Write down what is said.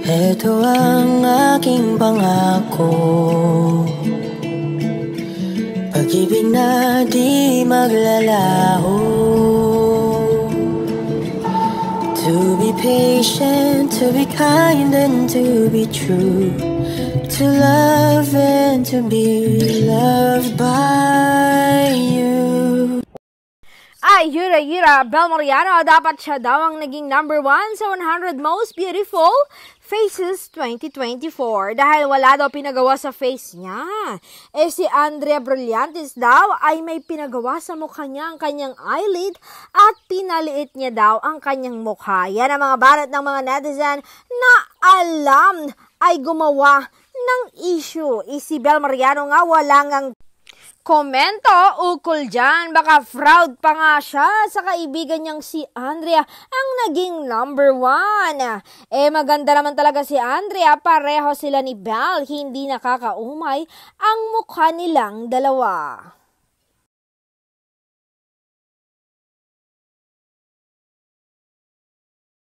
Ito ang aking pangako, pag-ibig na di maglalaho. To be patient, to be kind and to be true, to love and to be loved by you. Ay, Yura, Bel Mariano, dapat siya daw ang naging number 1 sa 100 Most Beautiful Faces 2024 dahil wala daw pinagawa sa face niya. Si Andrea Brillantes daw ay may pinagawa sa mukha niya ang kanyang eyelid at pinaliit niya daw ang kanyang mukha. Yan ang mga barat ng mga netizen na alam ay gumawa ng issue. Si Bel Mariano nga wala ngang komento ukol dyan. Baka fraud pa nga siya sa kaibigan niyang si Andrea ang naging number 1. Maganda naman talaga si Andrea. Pareho sila ni Bel. Hindi nakakaumay ang mukha nilang dalawa.